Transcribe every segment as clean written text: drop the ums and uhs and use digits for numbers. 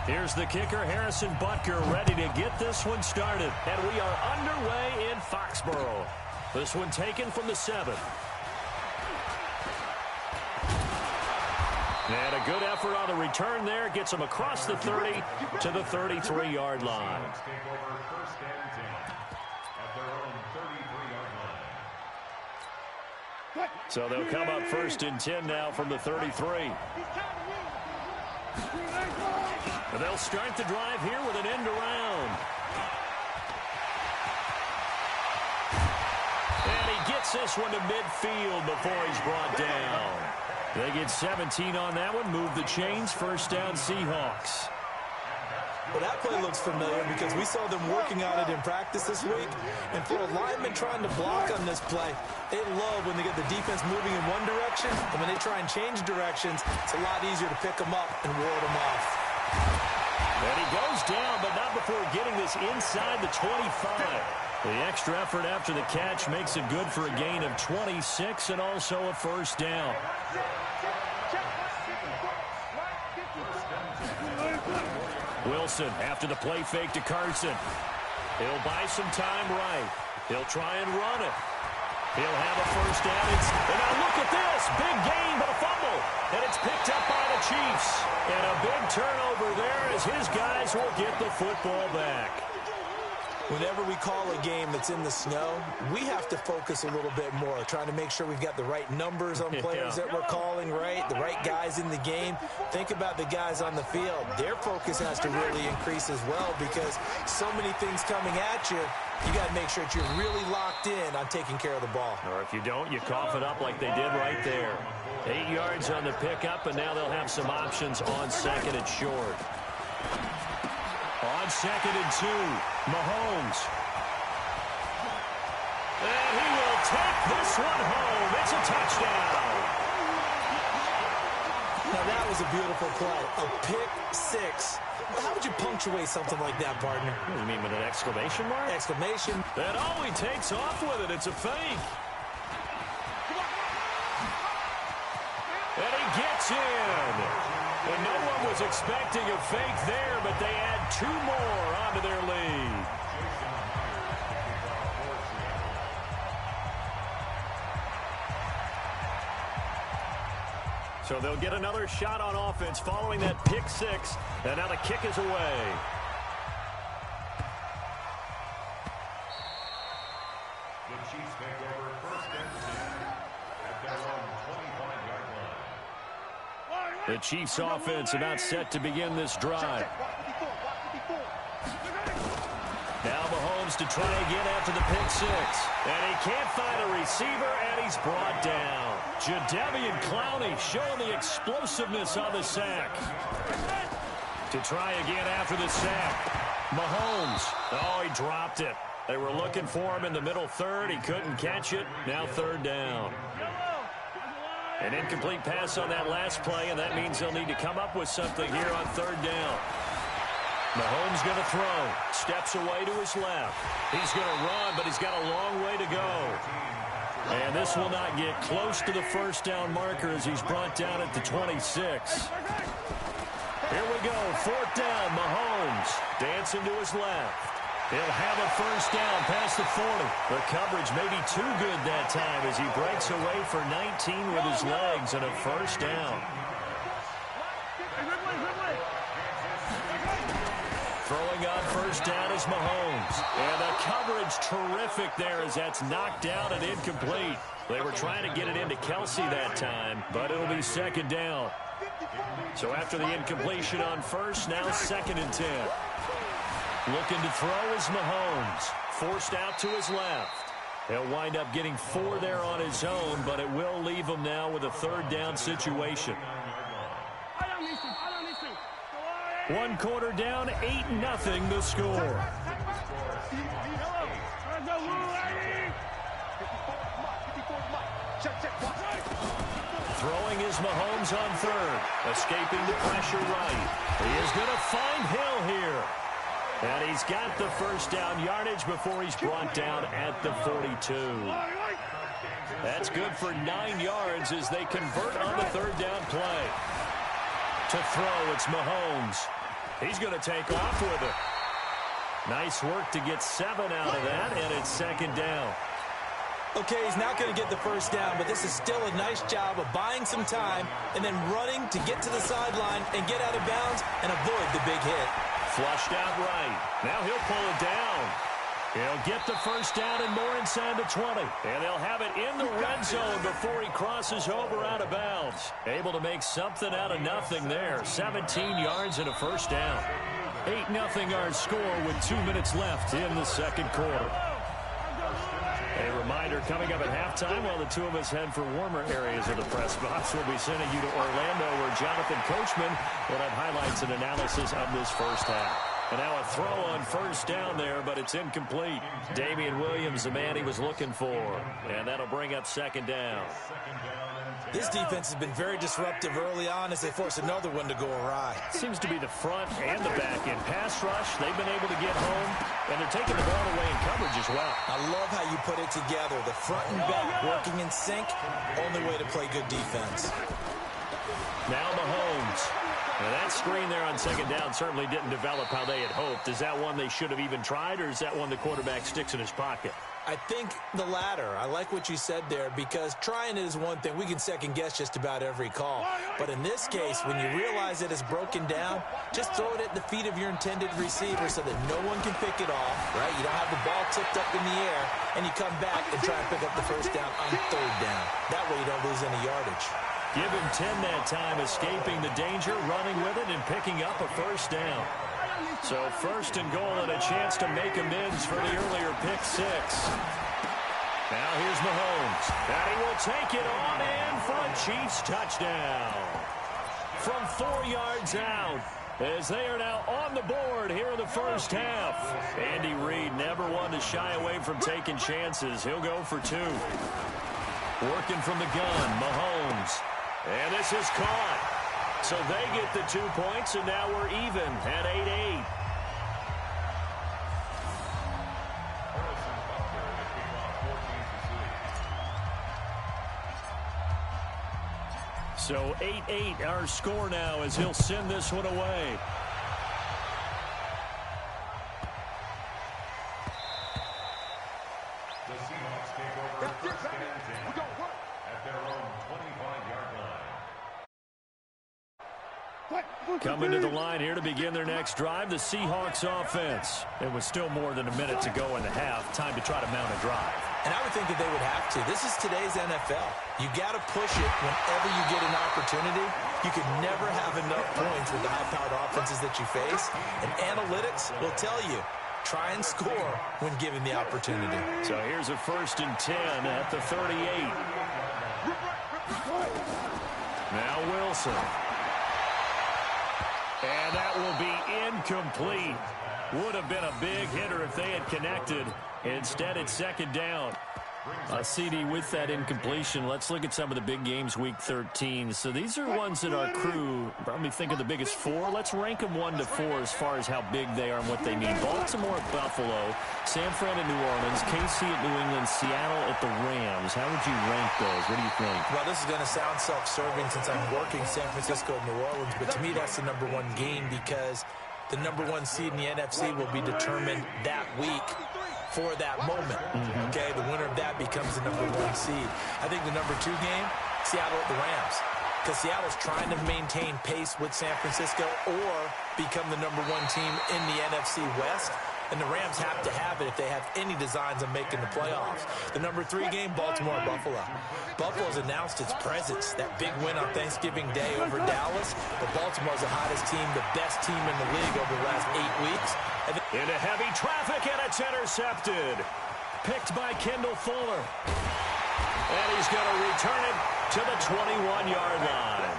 Here's the kicker, Harrison Butker, ready to get this one started. And we are underway in Foxborough. This one taken from the 7. And a good effort on the return there. Gets him across the 30 to the 33-yard line. So they'll come up 1st and 10 now from the 33. And they'll start the drive here with an end around. And he gets this one to midfield before he's brought down. They get 17 on that one. Move the chains. 1st down, Seahawks. Well, that play looks familiar because we saw them working on it in practice this week. And for a lineman trying to block on this play, they love when they get the defense moving in one direction. And when they try and change directions, it's a lot easier to pick them up and ward them off. And he goes down, but not before getting this inside the 25. The extra effort after the catch makes it good for a gain of 26 and also a 1st down. Wilson after the play fake to Carson. He'll buy some time right. He'll try and run it. He'll have a 1st down. And now look at this. Big gain, but a fumble. And it's picked up by the Chiefs. And a big turnover there as his guys will get the football back. Whenever we call a game that's in the snow, we have to focus a little bit more, trying to make sure we've got the right numbers on players that we're calling right, the right guys in the game. Think about the guys on the field. Their focus has to really increase as well because so many things coming at you, you got to make sure that you're really locked in on taking care of the ball. Or if you don't, you cough it up like they did right there. 8 yards on the pickup, and now they'll have some options on 2nd and short. On 2nd and 2, Mahomes. And he will take this one home. It's a touchdown. Now that was a beautiful play. A pick 6. How would you punctuate something like that, partner? What do you mean with an exclamation mark? Exclamation. And oh, he takes off with it. It's a fake. And he gets in. And no one was expecting a fake there, but they add 2 more onto their lead. So they'll get another shot on offense following that pick 6. And now the kick is away. The Chiefs take over 1st and 10 at their own 25-yard line. The Chiefs offense about set to begin this drive. Now Mahomes to try again after the pick 6. And he can't find a receiver, and he's brought down. Jadeveon Clowney showing the explosiveness on the sack. To try again after the sack. Mahomes. Oh, he dropped it. They were looking for him in the middle 3rd. He couldn't catch it. Now 3rd down. An incomplete pass on that last play, and that means they'll need to come up with something here on 3rd down. Mahomes going to throw. Steps away to his left. He's going to run, but he's got a long way to go. And this will not get close to the 1st down marker as he's brought down at the 26. Here we go. 4th down. Mahomes dancing to his left. He'll have a 1st down past the 40. The coverage may be too good that time as he breaks away for 19 with his legs and a 1st down. Throwing on 1st down is Mahomes. And the coverage terrific there as that's knocked down and incomplete. They were trying to get it into Kelsey that time, but it'll be 2nd down. So after the incompletion on 1st, now 2nd and 10. Looking to throw is Mahomes. Forced out to his left. He'll wind up getting 4 there on his own, but it will leave him now with a 3rd down situation. 1 quarter down, 8-0 the score. Throwing is Mahomes on 3rd. Escaping the pressure right. He is going to find Hill here. And he's got the 1st down yardage before he's brought down at the 42. That's good for 9 yards as they convert on the 3rd down play. To throw, it's Mahomes. He's going to take off with it. Nice work to get 7 out of that, and it's second down. Okay, he's not going to get the first down, but this is still a nice job of buying some time and then running to get to the sideline and get out of bounds and avoid the big hit. Flushed out right. Now he'll pull it down. He'll get the first down and more inside the 20. And they'll have it in the red zone before he crosses over out of bounds. Able to make something out of nothing there. 17 yards and a first down. 8-0 our score with 2 minutes left in the second quarter. A reminder, coming up at halftime, while the two of us head for warmer areas of the press box, we'll be sending you to Orlando, where Jonathan Coachman will have highlights and analysis of this first half. And now a throw on first down there, but it's incomplete. Damian Williams, the man he was looking for. And that'll bring up second down. This defense has been very disruptive early on as they force another one to go awry. Seems to be the front and the back end. Pass rush, they've been able to get home, and they're taking the ball away in coverage as well. I love how you put it together. The front and back working in sync, only way to play good defense. Now Mahomes. Now that screen there on second down certainly didn't develop how they had hoped. Is that one they should have even tried, or is that one the quarterback sticks in his pocket? I think the latter. I like what you said there, because trying it is one thing. We can second-guess just about every call. But in this case, when you realize it is broken down, just throw it at the feet of your intended receiver so that no one can pick it off, right? You don't have the ball tipped up in the air, and you come back and try and pick up the first down on third down. That way you don't lose any yardage. Give him 10 that time, escaping the danger, running with it, and picking up a first down. So first and goal and a chance to make amends for the earlier pick six. Now here's Mahomes. And he will take it on in for a Chiefs touchdown. From 4 yards out, as they are now on the board here in the first half. Andy Reid never one to shy away from taking chances. He'll go for 2. Working from the gun, Mahomes. And this is caught. So they get the 2 points, and now we're even at 8-8. So 8-8 our score now as he'll send this one away. The Seahawks take over first and 10 at their own 25-yard line. Coming to the line here to begin their next drive, the Seahawks offense. It was still more than a minute to go in the half. Time to try to mount a drive. And I would think that they would have to. This is today's NFL. You got to push it whenever you get an opportunity. You could never have enough points with the high-powered offenses that you face. And analytics will tell you, try and score when given the opportunity. So here's a first and 10 at the 38. Now Wilson. And that will be incomplete. Would have been a big hitter if they had connected. Instead, it's second down. CD with that incompletion. Let's look at some of the big games week 13. So these are ones that our crew probably think of the biggest 4. Let's rank them 1 to 4 as far as how big they are and what they mean. Baltimore at Buffalo, San Fran at New Orleans, KC at New England, Seattle at the Rams. How would you rank those? What do you think? Well, this is going to sound self-serving since I'm working San Francisco and New Orleans, but to me that's the number 1 game because the number 1 seed in the NFC will be determined that week for that moment. Okay, the winner of that becomes the number 1 seed. I think the number 2 game, Seattle at the Rams, because Seattle's trying to maintain pace with San Francisco or become the number 1 team in the NFC West. And the Rams have to have it if they have any designs on making the playoffs. The number 3 game, Baltimore-Buffalo. Buffalo's announced its presence, that big win on Thanksgiving Day over Dallas. But Baltimore's the hottest team, the best team in the league over the last 8 weeks. Into heavy traffic, and it's intercepted. Picked by Kendall Fuller. And he's going to return it to the 21-yard line.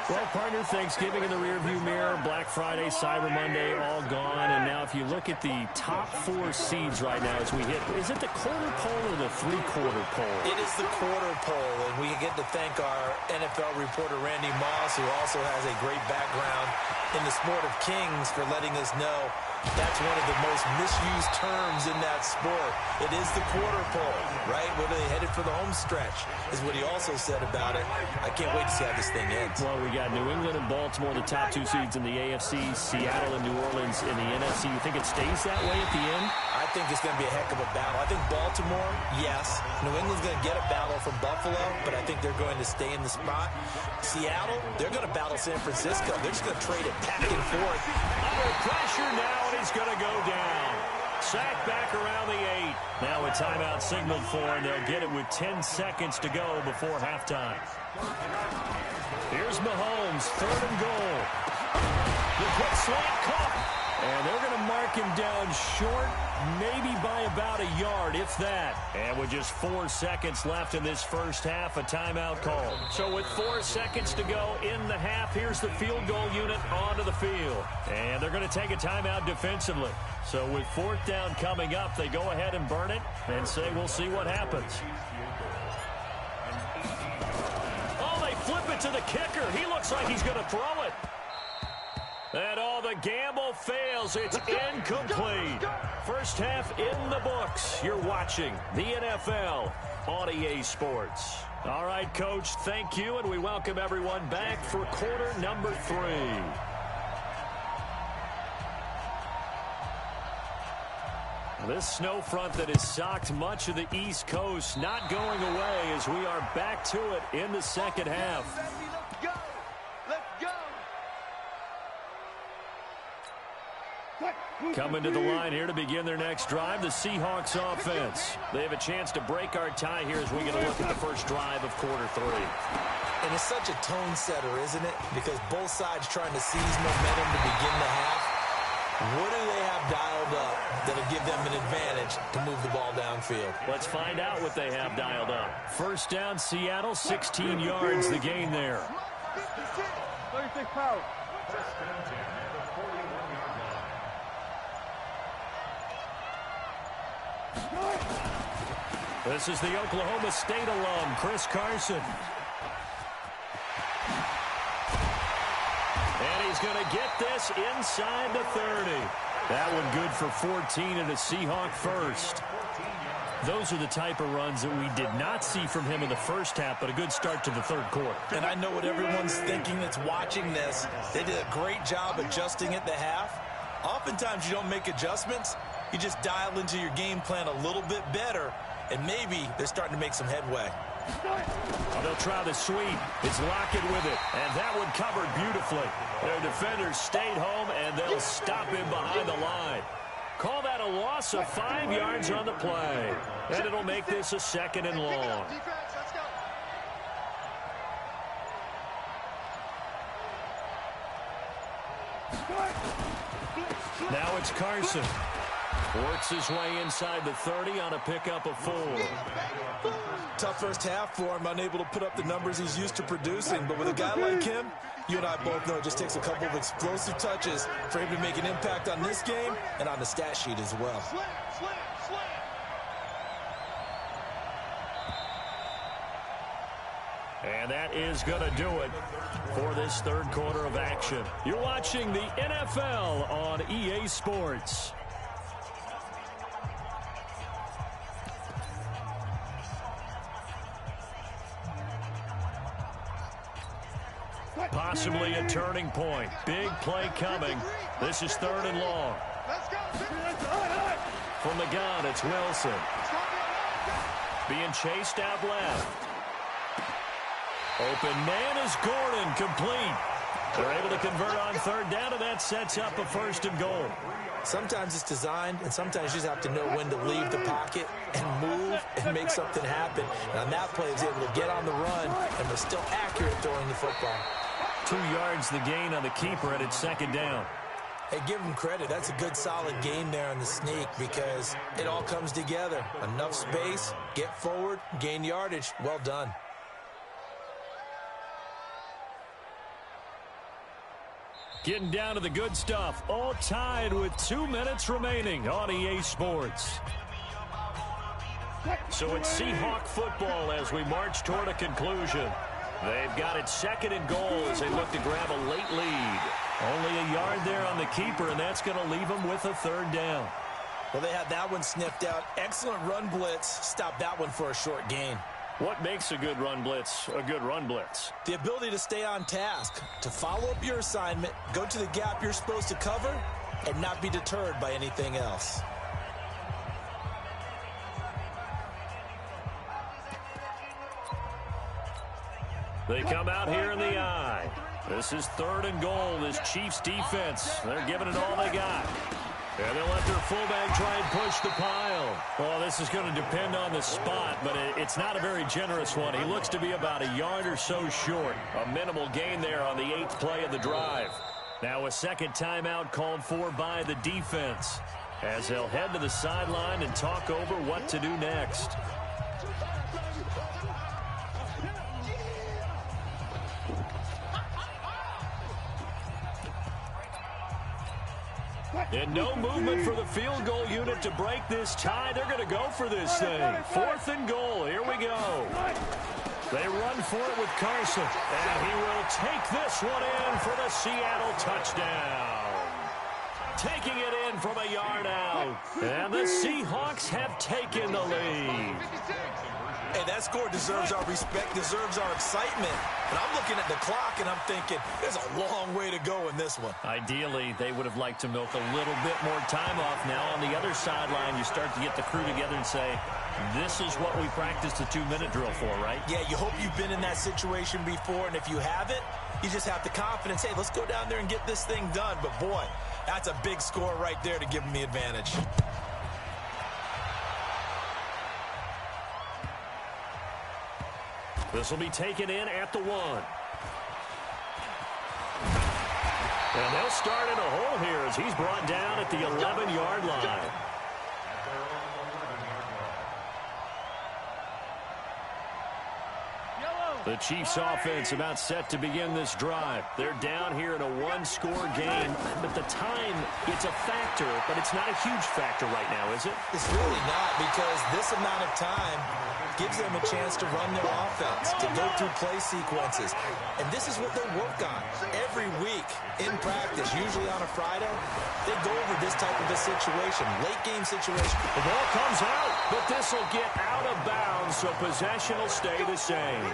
Well, partner, Thanksgiving in the rearview mirror, Black Friday, Cyber Monday, all gone. And now if you look at the top 4 seeds right now as we hit, is it the quarter pole or the 3/4 pole? It is the quarter pole, and we get to thank our NFL reporter, Randy Moss, who also has a great background in the sport of kings, for letting us know That's one of the most misused terms in that sport. It is the quarter pole, right? When they headed for the home stretch is what he also said about it. I can't wait to see how this thing ends. Well, we got New England and Baltimore, the top two seeds in the AFC, Seattle and New Orleans in the NFC. You think it stays that way at the end? I think it's going to be a heck of a battle. I think Baltimore, yes. New England's going to get a battle from Buffalo, but I think they're going to stay in the spot. Seattle, they're going to battle San Francisco. They're just going to trade it back and forth. Under pressure now, and he's going to go down. Sacked back around the 8. Now a timeout signaled for, and they'll get it with 10 seconds to go before halftime. Here's Mahomes, 3rd and goal. The quick slant caught. And they're going to mark him down short, maybe by about a yard, if that. And with just 4 seconds left in this first half, a timeout call. So with 4 seconds to go in the half, here's the field goal unit onto the field. And they're going to take a timeout defensively. So with 4th down coming up, they go ahead and burn it and say we'll see what happens. Oh, they flip it to the kicker. He looks like he's going to throw it. And the gamble fails. It's incomplete. First half in the books. You're watching the NFL on EA Sports. All right, Coach, thank you, and we welcome everyone back for quarter number 3. This snow front that has socked much of the East Coast not going away as we are back to it in the second half. Coming to the line here to begin their next drive, the Seahawks offense. They have a chance to break our tie here as we get a look at the first drive of quarter 3. And it's such a tone setter, isn't it? Because both sides trying to seize momentum to begin the half. What do they have dialed up that'll give them an advantage to move the ball downfield? Let's find out what they have dialed up. First down, Seattle, 16 yards, the gain there. 36 power. This is the Oklahoma State alum, Chris Carson. And he's going to get this inside the 30. That one good for 14 and a Seahawk first. Those are the type of runs that we did not see from him in the first half, but a good start to the third quarter. And I know what everyone's thinking that's watching this. They did a great job adjusting at the half. Oftentimes you don't make adjustments. You just dial into your game plan a little bit better, and maybe they're starting to make some headway. They'll try the sweep. It's Lockett with it, and that one covered beautifully. Their defenders stayed home, and they'll stop him behind the line. Call that a loss of 5 yards on the play, and it'll make this a 2nd and long. Now it's Carson. Works his way inside the 30 on a pickup of 4. Tough first half for him, unable to put up the numbers he's used to producing. But with a guy like him, you and I both know it just takes a couple of explosive touches for him to make an impact on this game and on the stat sheet as well. And that is going to do it for this third quarter of action. You're watching the NFL on EA Sports. Possibly a turning point. Big play coming. This is 3rd and long. From the gun, it's Wilson. Being chased out left. Open man is Gordon, complete. They're able to convert on 3rd down, and that sets up a 1st and goal. Sometimes it's designed, and sometimes you just have to know when to leave the pocket and move and make something happen. And on that play, he was able to get on the run and was still accurate throwing the football. 2 yards the gain on the keeper, and it's 2nd down. Hey, give him credit. That's a good, solid game there on the sneak because it all comes together. Enough space, get forward, gain yardage. Well done. Getting down to the good stuff. All tied with 2 minutes remaining on EA Sports. So it's Seahawk football as we march toward a conclusion. They've got it 2nd and goal as they look to grab a late lead. Only a yard there on the keeper, and that's going to leave him with a third down. Well, they had that one sniffed out. Excellent run blitz. Stop that one for a short gain. What makes a good run blitz a good run blitz? The ability to stay on task, to follow up your assignment, go to the gap you're supposed to cover, and not be deterred by anything else. They come out here in the eye. This is 3rd and goal. This Chiefs defense, they're giving it all they got. And they'll let their fullback try and push the pile. Well, this is going to depend on the spot, but it's not a very generous one. He looks to be about a yard or so short. A minimal gain there on the 8th play of the drive. Now a second timeout called for by the defense, as they'll head to the sideline and talk over what to do next. And no movement for the field goal unit to break this tie. They're going to go for this thing. 4th and goal. Here we go. They run for it with Carson. And he will take this one in for the Seattle touchdown. Taking it in from a yard out. And the Seahawks have taken the lead. Hey, that score deserves our respect, deserves our excitement. But I'm looking at the clock, and I'm thinking, there's a long way to go in this one. Ideally, they would have liked to milk a little bit more time off. Now, on the other sideline, you start to get the crew together and say, this is what we practiced the 2-minute drill for, right? Yeah, you hope you've been in that situation before, and if you haven't, you just have the confidence, hey, let's go down there and get this thing done. But, boy, that's a big score right there to give them the advantage. This will be taken in at the 1. And they'll start in a hole here as he's brought down at the 11-yard line. The Chiefs offense about set to begin this drive. They're down here in a one-score game, but the time, it's a factor, but it's not a huge factor right now, is it? It's really not, because this amount of time gives them a chance to run their offense, to go through play sequences. And this is what they work on every week in practice, usually on a Friday. They go over this type of a situation, late-game situation. The ball comes out, but this will get out of bounds, so possession will stay the same.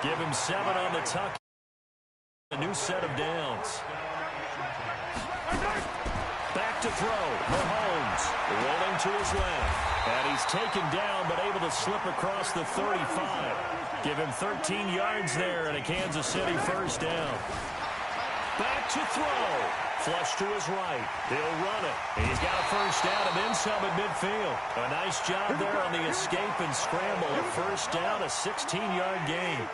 Give him 7 on the tuck. A new set of downs. Back to throw. Mahomes rolling to his left. And he's taken down but able to slip across the 35. Give him 13 yards there and a Kansas City first down. Back to throw. Flush to his right. He'll run it. He's got a first down and then some at midfield. A nice job there on the escape and scramble. A first down, a 16-yard gain.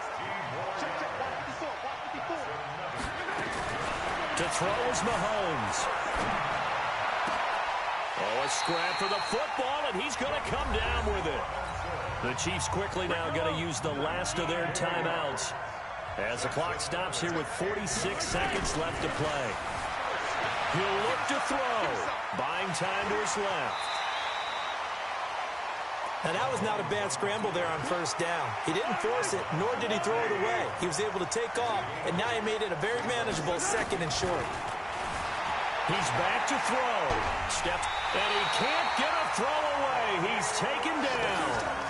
To throw is Mahomes. Oh, a scrap for the football, and he's going to come down with it. The Chiefs quickly now going to use the last of their timeouts as the clock stops here with 46 seconds left to play. He'll look to throw. Buying time to his left. Now, that was not a bad scramble there on first down. He didn't force it, nor did he throw it away. He was able to take off, and now he made it a very manageable 2nd and short. He's back to throw. Steps, and he can't get a throw away. He's taken down.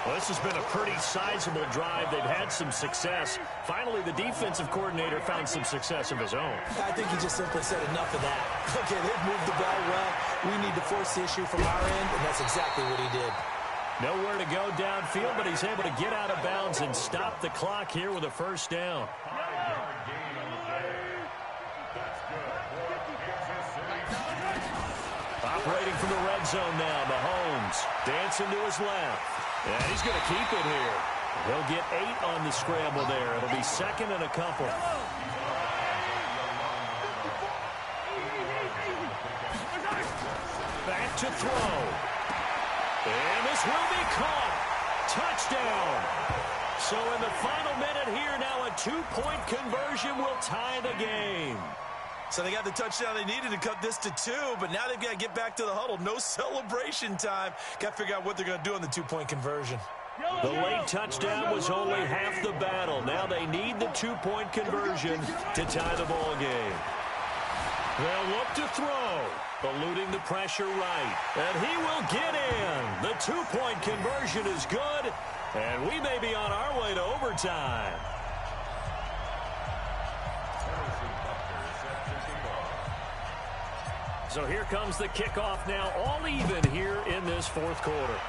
Well, this has been a pretty sizable drive. They've had some success. Finally, the defensive coordinator found some success of his own. I think he just simply said enough of that. Okay, they've moved the ball well. We need to force the issue from our end, and that's exactly what he did. Nowhere to go downfield, but he's able to get out of bounds and stop the clock here with a first down. Operating from the red zone now, Mahomes dancing to his left. And he's going to keep it here. He'll get 8 on the scramble there. It'll be 2nd and a couple. Back to throw. And this will be caught. Touchdown. So in the final minute here now, a 2-point conversion will tie the game. So they got the touchdown they needed to cut this to 2, but now they've got to get back to the huddle. No celebration time. Got to figure out what they're going to do on the 2-point conversion. The late touchdown was only half the battle. Now they need the 2-point conversion to tie the ball game. They'll look to throw, eluding the pressure right. And he will get in. The two-point conversion is good, and we may be on our way to overtime. So here comes the kickoff now, all even here in this fourth quarter.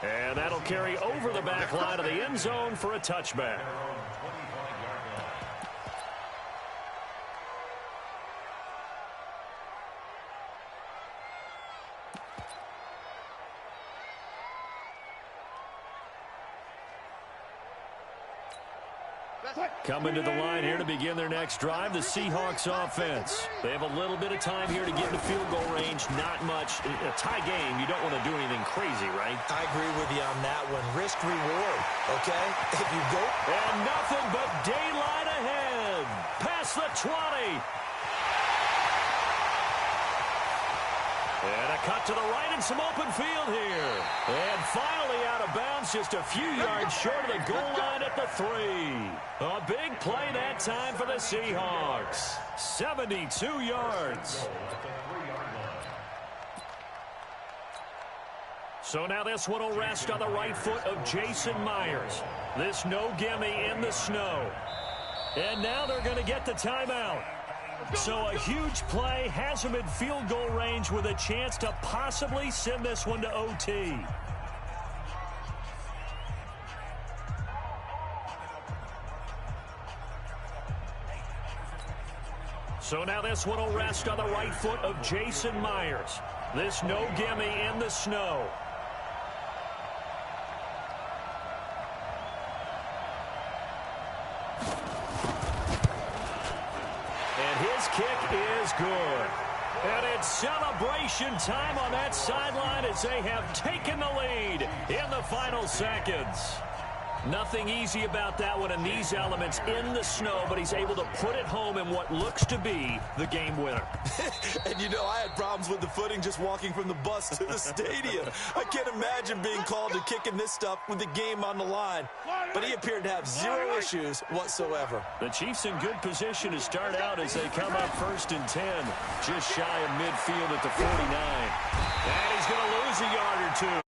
And that'll carry over the back line of the end zone for a touchback. Coming to the line here to begin their next drive, the Seahawks offense. They have a little bit of time here to get into field goal range. Not much. A tie game, you don't want to do anything crazy, right? I agree with you on that one. Risk reward, okay? If you go... And nothing but daylight ahead. Past the 20. And a cut to the right and some open field here. And finally out of bounds, just a few yards short of the goal line at the 3. A big play that time for the Seahawks. 72 yards. So now this one will rest on the right foot of Jason Myers. This no gimme in the snow. And now they're going to get the timeout. So a huge play has him in field goal range with a chance to possibly send this one to OT. So now this one will rest on the right foot of Jason Myers. This no gimme in the snow. Kick is good. And it's celebration time on that sideline as they have taken the lead in the final seconds. Nothing easy about that one in these elements in the snow, but he's able to put it home in what looks to be the game winner. And, you know, I had problems with the footing just walking from the bus to the stadium. I can't imagine being called to kicking this stuff with the game on the line. But he appeared to have zero issues whatsoever. The Chiefs in good position to start out as they come up 1st and 10. Just shy of midfield at the 49. And he's going to lose a yard or two.